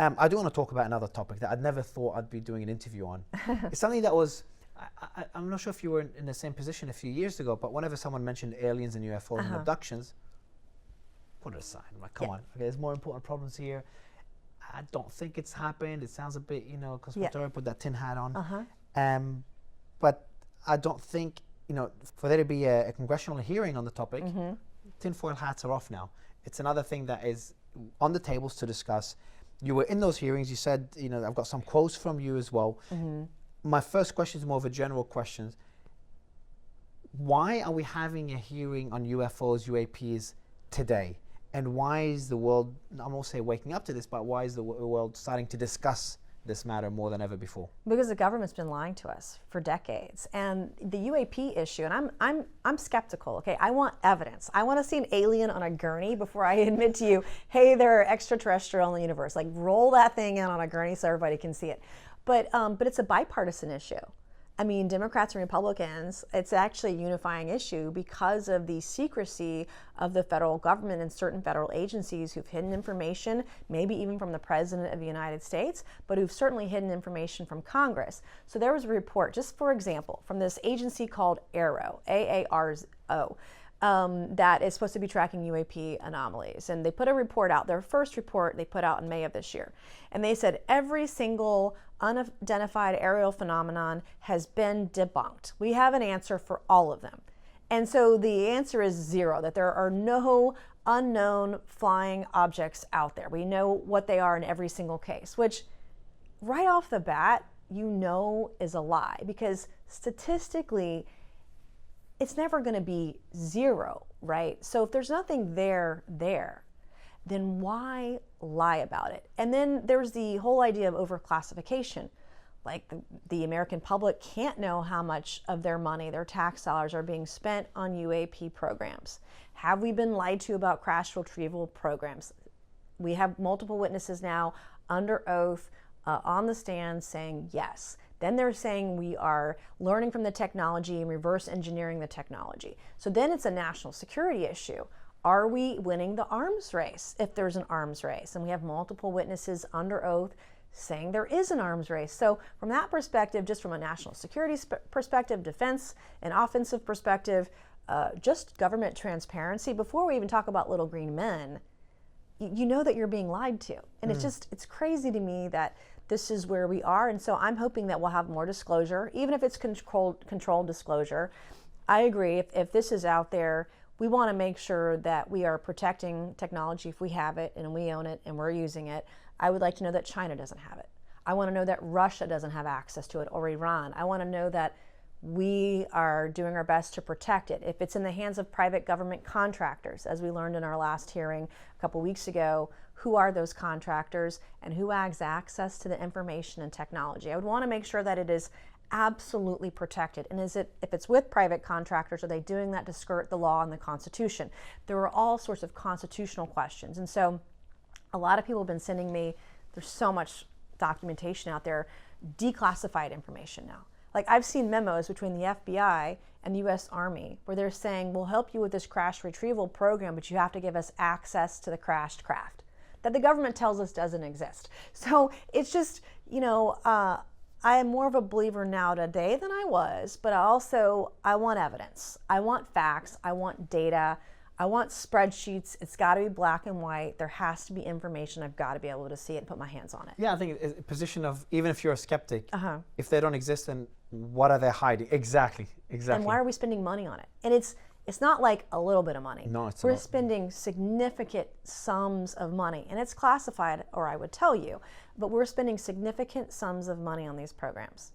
I do want to talk about another topic that I'd never thought I'd be doing an interview on. It's something that was, I'm not sure if you were in the same position a few years ago, but whenever someone mentioned aliens and UFOs and abductions, put it aside. I'm like, come on, okay, there's more important problems here. I don't think it's happened. It sounds a bit, conspiratorial, put that tin hat on. But I don't think, for there to be a congressional hearing on the topic, tinfoil hats are off now. It's another thing that is on the tables to discuss. You were in those hearings. You said, I've got some quotes from you as well. My first question is more of a general question. Why are we having a hearing on UFOs, UAPs today? And why is the world, I won't say waking up to this, but why is the world starting to discuss this matter more than ever before? Because the government's been lying to us for decades. And the UAP issue, and I'm skeptical, okay? I want evidence. I want to see an alien on a gurney before I admit to you, hey, they're extraterrestrial in the universe. Like, roll that thing in on a gurney so everybody can see it. But it's a bipartisan issue. I mean, Democrats and Republicans, it's actually a unifying issue because of the secrecy of the federal government and certain federal agencies who've hidden information, maybe even from the President of the United States, but who've certainly hidden information from Congress. So there was a report, just for example, from this agency called AARO, A-A-R-O, that is supposed to be tracking UAP anomalies. And they put a report out, their first report they put out in May of this year. And they said every single unidentified aerial phenomenon has been debunked. We have an answer for all of them. And so the answer is 0, that there are no unknown flying objects out there. We know what they are in every single case, which right off the bat, is a lie, because statistically, it's never going to be 0, right? So if there's nothing there, then why lie about it? And then there's the whole idea of overclassification. Like the American public can't know how much of their money, their tax dollars, are being spent on UAP programs. Have we been lied to about crash retrieval programs? We have multiple witnesses now under oath on the stand saying yes. Then they're saying we are learning from the technology and reverse engineering the technology. So then it's a national security issue. Are we winning the arms race if there's an arms race? And we have multiple witnesses under oath saying there is an arms race. So from that perspective, just from a national security perspective, defense and offensive perspective, just government transparency, before we even talk about little green men, you know that you're being lied to. And it's crazy to me that this is where we are. And so I'm hoping that we'll have more disclosure, even if it's controlled disclosure. I agree, if this is out there, we want to make sure that we are protecting technology if we have it and we own it and we're using it. I would like to know that China doesn't have it. I want to know that Russia doesn't have access to it, or Iran. I want to know that we are doing our best to protect it. If it's in the hands of private government contractors, as we learned in our last hearing a couple weeks ago, who are those contractors and who has access to the information and technology? I would want to make sure that it is absolutely protected. And if it's with private contractors, are they doing that to skirt the law and the Constitution? There are all sorts of constitutional questions. And so a lot of people have been sending me, there's so much documentation out there, declassified information now. Like, I've seen memos between the FBI and the U.S. Army where they're saying, we'll help you with this crash retrieval program, but you have to give us access to the crashed craft that the government tells us doesn't exist. So it's just, I am more of a believer now today than I was, but I want evidence. I want facts. I want data. I want spreadsheets. It's got to be black and white. There has to be information. I've got to be able to see it and put my hands on it. Yeah, I think it's a position of, even if you're a skeptic, if they don't exist, then what are they hiding? Exactly. And why are we spending money on it? And it's not like a little bit of money. No, it's We're not. spending significant sums of money, and it's classified, or I would tell you, but we're spending significant sums of money on these programs.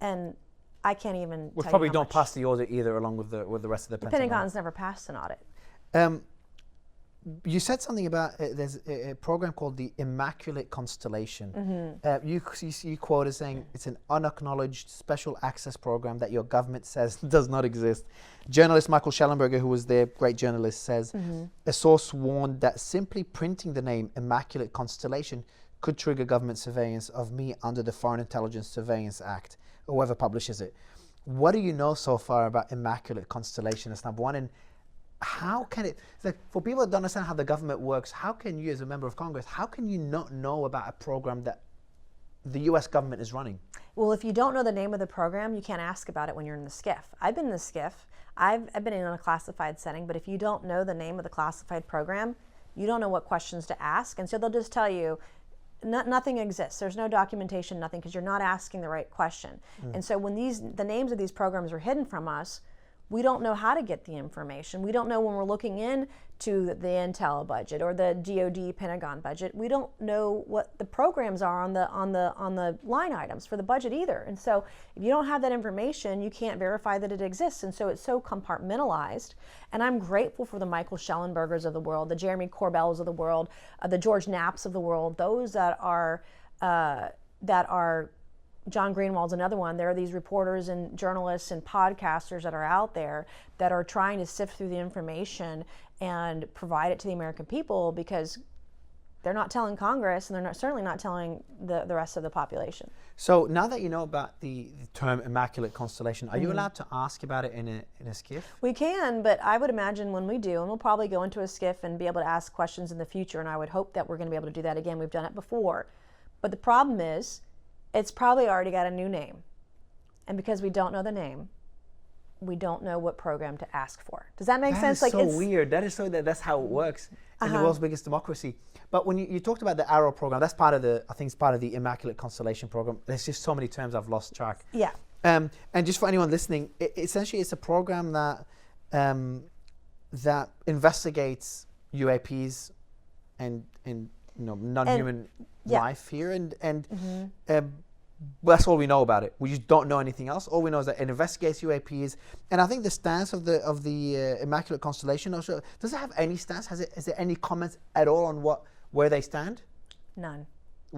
And I can't even We tell probably you how don't much. pass the audit either, along with the rest of the Pentagon. Pentagon's never passed an audit. You said something about there's a program called the Immaculate Constellation. You quote as saying it's an unacknowledged special access program that your government says does not exist. Journalist Michael Schellenberger, who was there, great journalist, says a source warned that simply printing the name Immaculate Constellation could trigger government surveillance of me under the Foreign Intelligence Surveillance Act, or whoever publishes it. What do you know so far about Immaculate Constellation? That's number one. And how can it, it's like, for people that don't understand how the government works, how can you as a member of Congress, how can you not know about a program that the US government is running? Well, if you don't know the name of the program, you can't ask about it when you're in the SCIF. I've been in the SCIF. I've been in a classified setting, but if you don't know the name of the classified program, you don't know what questions to ask. And so they'll just tell you, nothing exists. There's no documentation, nothing, because you're not asking the right question. And so when the names of these programs are hidden from us, we don't know how to get the information. We don't know when we're looking into the Intel budget or the DoD Pentagon budget. We don't know what the programs are on the line items for the budget either. And so if you don't have that information, you can't verify that it exists. And so it's so compartmentalized. And I'm grateful for the Michael Schellenbergers of the world, the Jeremy Corbells of the world, the George Knapps of the world, those that are John Greenwald's another one. There are these reporters and journalists and podcasters that are out there that are trying to sift through the information and provide it to the American people, because they're not telling Congress, and they're certainly not telling the rest of the population. So now that you know about the term Immaculate Constellation, are you allowed to ask about it in a SCIF? We can, but I would imagine when we do, and we'll probably go into a SCIF and be able to ask questions in the future, and I would hope that we're going to be able to do that again. We've done it before. But the problem is, it's probably already got a new name. And because we don't know the name, we don't know what program to ask for. Does that make sense? That is so weird. That is so that's how it works in the world's biggest democracy. But when you talked about the Arrow program, that's part of I think it's part of the Immaculate Constellation program. There's just so many terms I've lost track. Yeah. And just for anyone listening, essentially it's a program that that investigates UAPs and non-human life here, and that's all we know about it. We just don't know anything else. All we know is that it investigates UAPs, and I think the stance of the Immaculate Constellation also, does it have any stance? Is there any comments at all on where they stand? None.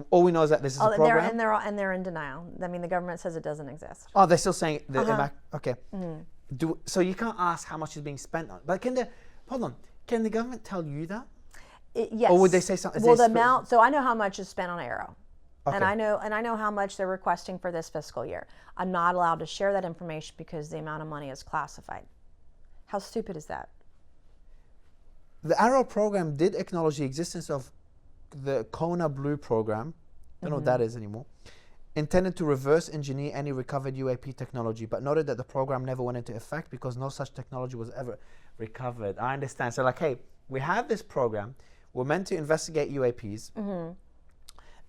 All we know is that this is a program, and they're in denial. I mean, the government says it doesn't exist. Oh, they're still saying okay. So you can't ask how much is being spent on, but can the government tell you that? Yes. Or would they say something? Well, the amount. So I know how much is spent on Arrow, okay. and I know how much they're requesting for this fiscal year. I'm not allowed to share that information because the amount of money is classified. How stupid is that? The Arrow program did acknowledge the existence of the Kona Blue program. Don't know what that is anymore. Intended to reverse engineer any recovered UAP technology, but noted that the program never went into effect because no such technology was ever recovered. I understand. So, like, hey, we have this program. We're meant to investigate UAPs,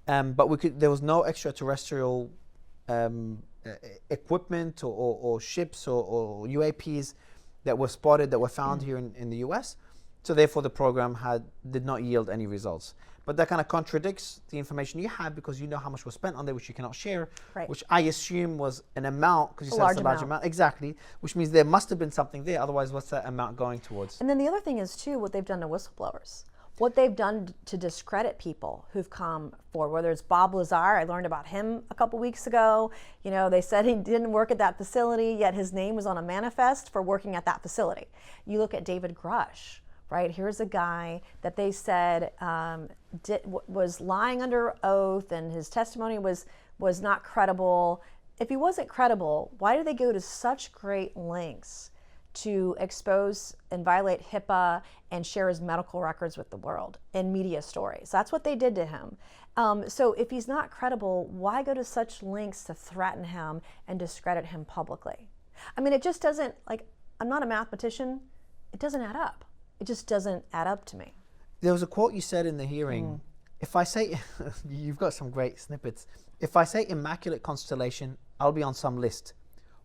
but there was no extraterrestrial equipment or ships or UAPs that were spotted, that were found here in the US. So therefore the program did not yield any results. But that kind of contradicts the information you have, because you know how much was spent on there, which you cannot share, which I assume was an amount, because you said it's a large amount. Exactly, which means there must have been something there. Otherwise, what's that amount going towards? And then the other thing is, too, what they've done to whistleblowers. What they've done to discredit people who've come forward, whether it's Bob Lazar, I learned about him a couple weeks ago. You know, they said he didn't work at that facility, yet his name was on a manifest for working at that facility. You look at David Grush, right? Here's a guy that they said was lying under oath, and his testimony was not credible. If he wasn't credible, why did they go to such great lengths to expose and violate HIPAA and share his medical records with the world in media stories? That's what they did to him. So if he's not credible, why go to such lengths to threaten him and discredit him publicly? I mean, it just doesn't, like, I'm not a mathematician. It doesn't add up. It just doesn't add up to me. There was a quote you said in the hearing. If I say, you've got some great snippets. If I say Immaculate Constellation, I'll be on some list.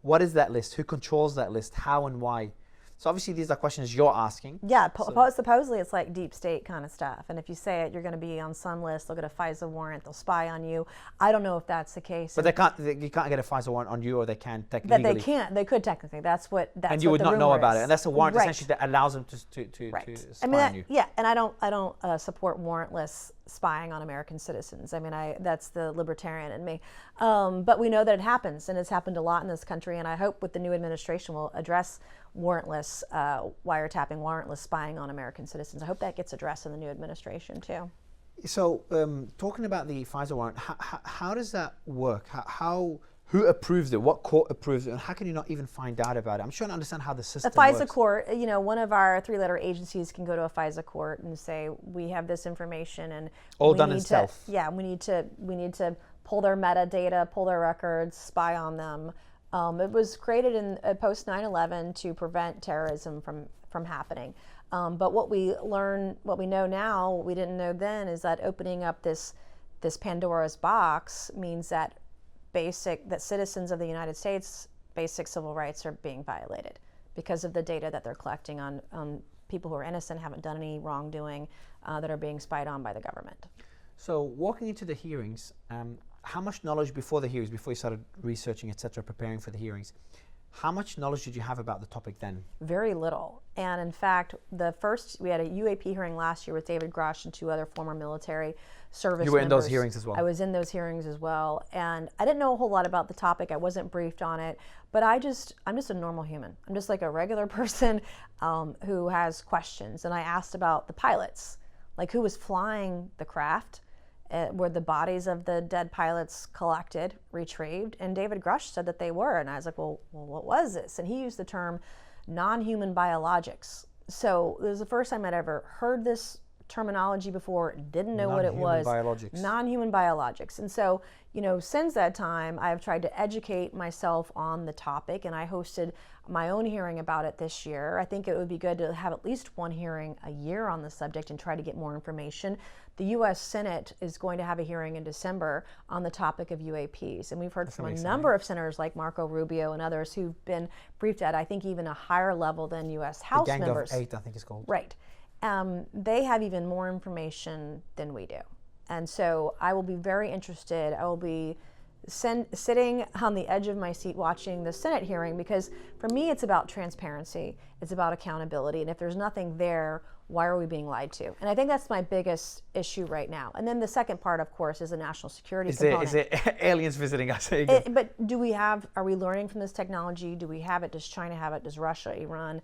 What is that list? Who controls that list? How and why? So obviously these are questions you're asking. Yeah, supposedly it's like deep state kind of stuff. And if you say it, you're going to be on some list. They'll get a FISA warrant. They'll spy on you. I don't know if that's the case. But you can't get a FISA warrant on you, or they can technically. But they can't. They could technically. That's what. And you would not know about it. And that's a warrant essentially that allows them to spy on you. Yeah, and I don't support warrantless spying on American citizens. I mean, that's the libertarian in me. But we know that it happens, and it's happened a lot in this country. And I hope with the new administration we'll address warrantless wiretapping, warrantless spying on American citizens. I hope that gets addressed in the new administration too. So talking about the FISA warrant, how does that work? Who approves it? What court approves it? And how can you not even find out about it? I'm trying to understand how the system The FISA works. court, one of our 3-letter agencies can go to a FISA court and say, we have this information and All we done need in to, stealth. Yeah, we need to pull their metadata, pull their records, spy on them. It was created in post 9/11 to prevent terrorism from happening. But what we know now, what we didn't know then, is that opening up this Pandora's box means that citizens of the United States, basic civil rights are being violated because of the data that they're collecting on people who are innocent, haven't done any wrongdoing, that are being spied on by the government. So walking into the hearings, how much knowledge before the hearings, before you started researching, etc., preparing for the hearings, how much knowledge did you have about the topic then? Very little. And in fact, we had a UAP hearing last year with David Grush and 2 other former military service members. You were in those hearings as well? I was in those hearings as well. And I didn't know a whole lot about the topic. I wasn't briefed on it. But I'm just a normal human. I'm just like a regular person who has questions. And I asked about the pilots, like who was flying the craft, were the bodies of the dead pilots collected, retrieved? And David Grush said that they were. And I was like, well, what was this? And he used the term non-human biologics. So this is the first time I'd ever heard this terminology before, didn't know what it was. Non-human biologics. And so, since that time, I've tried to educate myself on the topic, and I hosted my own hearing about it this year. I think it would be good to have at least one hearing a year on the subject and try to get more information. The U.S. Senate is going to have a hearing in December on the topic of UAPs, and we've heard from a number of senators like Marco Rubio and others who've been briefed at, I think, even a higher level than U.S. House members. The Gang of 8, I think it's called. Right. They have even more information than we do. And so I will be very interested. I will be sitting on the edge of my seat watching the Senate hearing, because for me it's about transparency, it's about accountability, and if there's nothing there, why are we being lied to? And I think that's my biggest issue right now. And then the second part, of course, is the national security component. Is it aliens visiting us? But are we learning from this technology? Do we have it? Does China have it? Does Russia, Iran?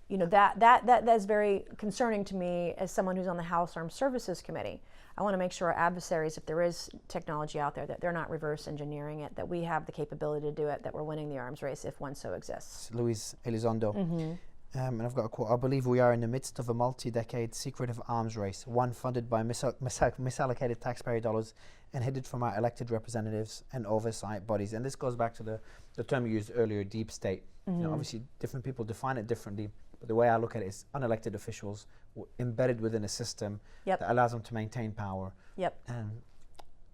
That is very concerning to me as someone who's on the House Armed Services Committee. I want to make sure our adversaries, if there is technology out there, that they're not reverse engineering it, that we have the capability to do it, that we're winning the arms race if one so exists. Luis Elizondo. And I've got a quote: I believe we are in the midst of a multi-decade secretive arms race, one funded by misallocated taxpayer dollars and headed from our elected representatives and oversight bodies. And this goes back to the term you used earlier, deep state. Obviously, different people define it differently. But the way I look at it is unelected officials embedded within a system that allows them to maintain power. And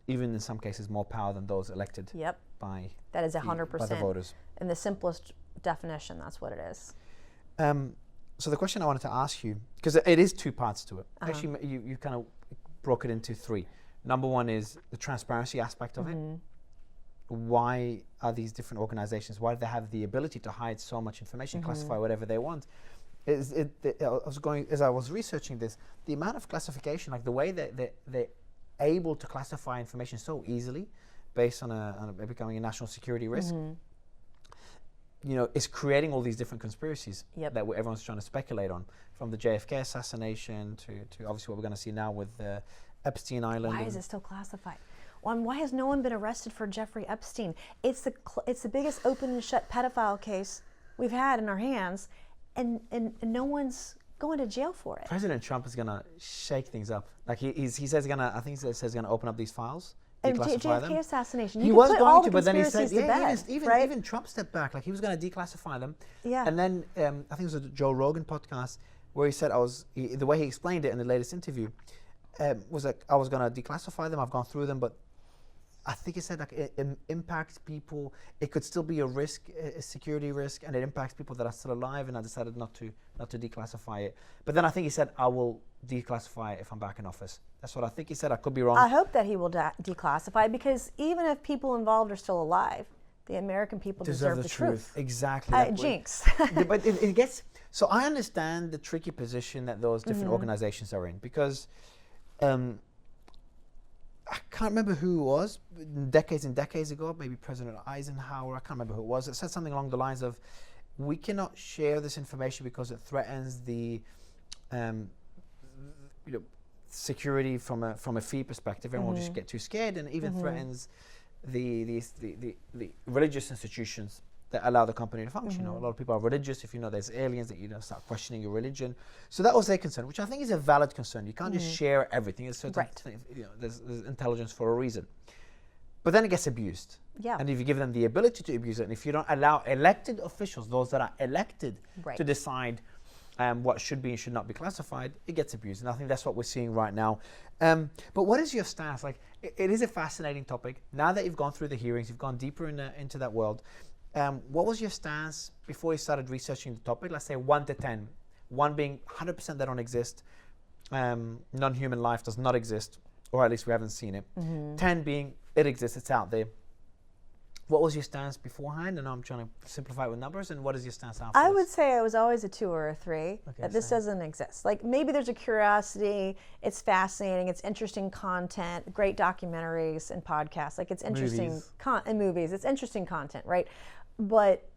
even in some cases more power than those elected by that is 100% by the voters. In the simplest definition, that's what it is. So the question I wanted to ask you, because it is 2 parts to it. Actually, you kind of broke it into 3. Number 1 is the transparency aspect of it. Why are these different organizations, why do they have the ability to hide so much information, classify whatever they want? As I was researching this, the amount of classification, like the way that they're able to classify information so easily based on it becoming a national security risk, is creating all these different conspiracies that everyone's trying to speculate on, from the JFK assassination to obviously what we're going to see now with Epstein Island. Why is it still classified? Why has no one been arrested for Jeffrey Epstein? It's the biggest open and shut pedophile case we've had in our hands, and no one's going to jail for it. President Trump is going to shake things up. Like he says he's going to open up these files. And JFK assassination. He was going to, but then he said, even Trump stepped back. Like he was going to declassify them. And then I think it was a Joe Rogan podcast where he said the way he explained it in the latest interview was like, I was going to declassify them. I've gone through them, but I think he said like it impacts people. It could still be a risk, a security risk, and it impacts people that are still alive. And I decided not to declassify it. But then I think he said, I will declassify it if I'm back in office. That's what I think he said. I could be wrong. I hope that he will declassify, because even if people involved are still alive, the American people deserve the truth. Exactly. Jinx. But it gets. So I understand the tricky position that those different organizations are in, because I can't remember who it was, decades and decades ago, maybe President Eisenhower, I can't remember who it was. It said something along the lines of, we cannot share this information because it threatens the security from a fee perspective. Everyone will just get too scared, and even threatens the religious institutions that allow the company to function. A lot of people are religious. If there's aliens, that start questioning your religion. So that was their concern, which I think is a valid concern. You can't just share everything. There's certain things, there's intelligence for a reason. But then it gets abused. Yeah. And if you give them the ability to abuse it, and if you don't allow elected officials, those that are elected, to decide what should be and should not be classified, it gets abused. And I think that's what we're seeing right now. But what is your stance? Like, it is a fascinating topic. Now that you've gone through the hearings, you've gone deeper into that world. What was your stance before you started researching the topic? Let's say 1 to 10. 1 being 100% they don't exist. Non-human life does not exist, or at least we haven't seen it. 10 being it exists, it's out there. What was your stance beforehand? And I'm trying to simplify it with numbers. And what is your stance after? I would say I was always a 2 or a 3. Okay, that this doesn't exist. Like, maybe there's a curiosity. It's fascinating. It's interesting content. Great documentaries and podcasts. Like, it's interesting and movies. It's interesting content, right? But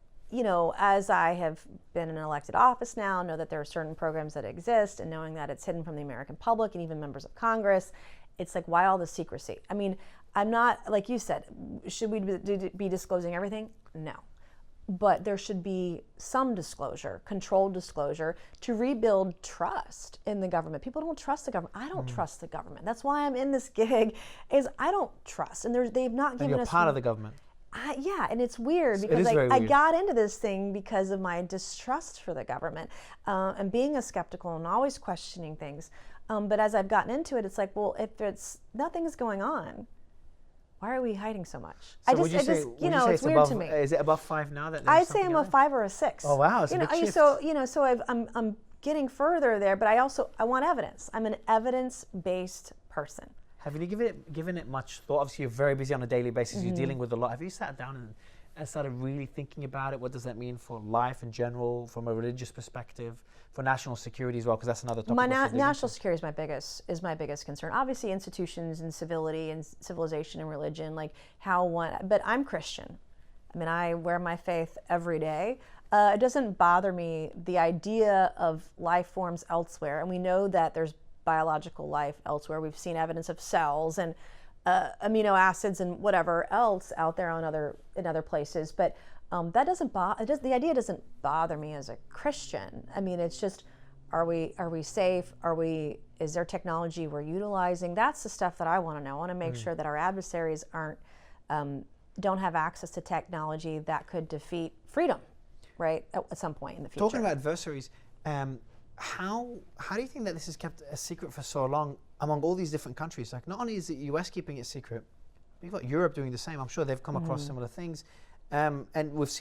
as I have been in an elected office now, know that there are certain programs that exist, and knowing that it's hidden from the American public and even members of Congress, it's like, why all the secrecy? I mean, I'm not, like you said, should we be disclosing everything? No. But there should be some disclosure, controlled disclosure, to rebuild trust in the government. People don't trust the government. I don't trust the government. That's why I'm in this gig, is I don't trust. And they've not given us... And you're part of the government. Yeah, and it's weird because I got into this thing because of my distrust for the government and being a skeptical and always questioning things. But as I've gotten into it, it's like, well, if nothing's going on, why are we hiding so much? So it's weird to me. Is it above 5 now? I'd say I'm a 5 or a 6. Oh wow, it's a big shift. So I'm getting further there, but I want evidence. I'm an evidence-based person. Have you given it much thought? Obviously, you're very busy on a daily basis. You're dealing with a lot. Have you sat down and started really thinking about it? What does that mean for life in general, from a religious perspective, for national security as well? Because that's another topic. My national security is my biggest concern. Obviously, institutions and civility and civilization and religion, like but I'm Christian. I mean, I wear my faith every day. It doesn't bother me, the idea of life forms elsewhere, and we know that there's biological life elsewhere. We've seen evidence of cells and amino acids and whatever else out there in other places. But that the idea doesn't bother me as a Christian. I mean, it's just, are we safe? Is there technology we're utilizing? That's the stuff that I want to know. I want to make sure that our adversaries don't have access to technology that could defeat freedom, right? At some point in the future. Talking about adversaries, how do you think that this is kept a secret for so long among all these different countries? Like, not only is the US keeping it secret, you've got Europe doing the same. I'm sure they've come across similar things. And at least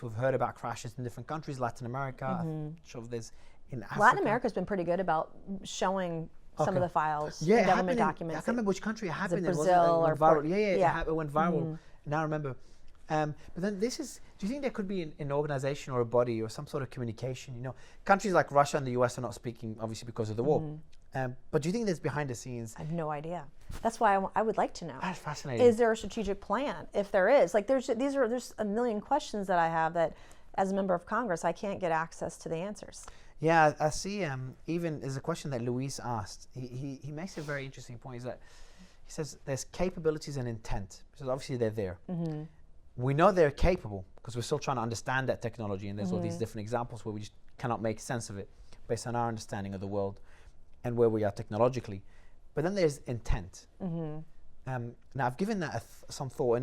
we've heard about crashes in different countries, Latin America. I'm sure there's in Africa. Latin America's been pretty good about showing some of the files, and government documents. I can't remember which country it happened in. Brazil it viral? It went viral. Now I remember. But then do you think there could be an organization or a body or some sort of communication? Countries like Russia and the US are not speaking, obviously, because of the war. But do you think there's behind the scenes? I have no idea. That's why I would like to know. That's fascinating. Is there a strategic plan? If there is, like, there's a million questions that I have that, as a member of Congress, I can't get access to the answers. Yeah, I see. Even there's a question that Luis asked. He makes a very interesting point. He says there's capabilities and intent. So obviously they're there. We know they're capable because we're still trying to understand that technology, and there's all these different examples where we just cannot make sense of it based on our understanding of the world and where we are technologically. But then there's intent. Now I've given that some thought,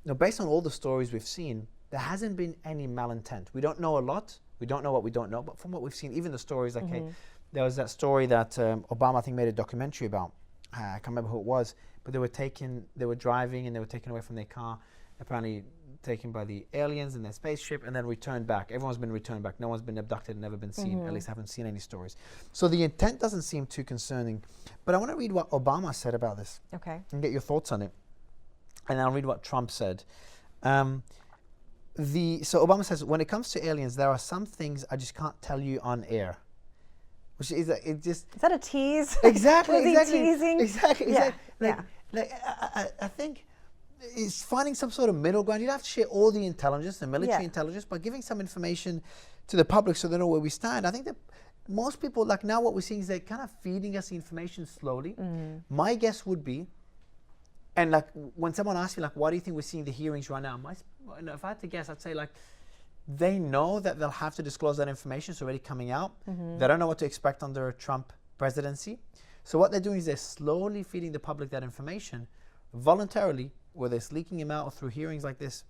and based on all the stories we've seen, there hasn't been any malintent. We don't know a lot. We don't know what we don't know, but from what we've seen, even the stories, like there was that story that Obama, I think, made a documentary about. I can't remember who it was, but they were driving and they were taken away from their car, apparently taken by the aliens in their spaceship, and then returned back. Everyone's been returned back. No one's been abducted and never been seen. At least I haven't seen any stories. So the intent doesn't seem too concerning. But I want to read what Obama said about this. Okay. And get your thoughts on it. And I'll read what Trump said. So Obama says, when it comes to aliens, there are some things I just can't tell you on air. Which is is that a tease? Exactly. Was he teasing? Exactly. Yeah. I think it's finding some sort of middle ground. You don't have to share all the intelligence, the military intelligence, but giving some information to the public so they know where we stand. I think that most people, like now what we're seeing is they're kind of feeding us the information slowly. My guess would be And like when someone asks me like, why do you think we're seeing the hearings right now? If I had to guess, I'd say like they know that they'll have to disclose that information. It's already coming out. They don't know what to expect under a Trump presidency. So what they're doing is they're slowly feeding the public that information voluntarily, whether it's leaking them out or through hearings like this,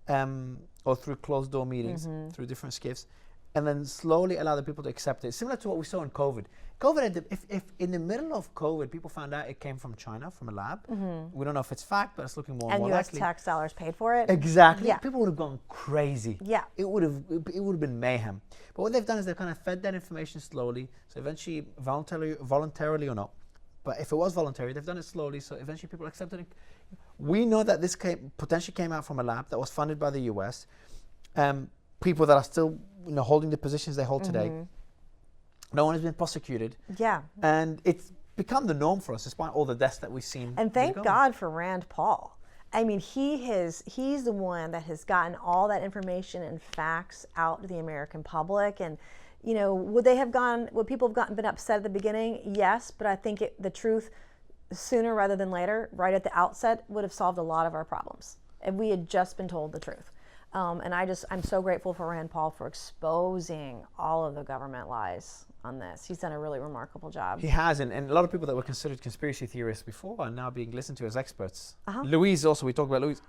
or through closed door meetings, through different skiffs, and then slowly allow the people to accept it. Similar to what we saw in COVID. If in the middle of COVID, people found out it came from China, from a lab, we don't know if it's fact, but it's looking more and more US likely. tax dollars paid for it. Exactly. Yeah. People would have gone crazy. Yeah. It would have been mayhem. But what they've done is they've kind of fed that information slowly, so eventually, voluntarily or not, but if it was voluntary, they've done it slowly, so eventually people accepted it. We know that this potentially came out from a lab that was funded by the US. People that are still holding the positions they hold today. No one has been prosecuted. Yeah. And it's become the norm for us, despite all the deaths that we've seen. And thank God for Rand Paul. I mean, he's the one that has gotten all that information and facts out to the American public. And, would people have been upset at the beginning? Yes, but I think the truth, sooner rather than later, right at the outset, would have solved a lot of our problems if we had just been told the truth. And I'm so grateful for Rand Paul for exposing all of the government lies on this. He's done a really remarkable job. He has, and a lot of people that were considered conspiracy theorists before are now being listened to as experts. Louise also, we talked about Louise,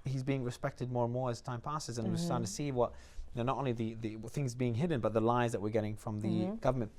he's being respected more and more as time passes, and we're starting to see what, not only the things being hidden, but the lies that we're getting from the government.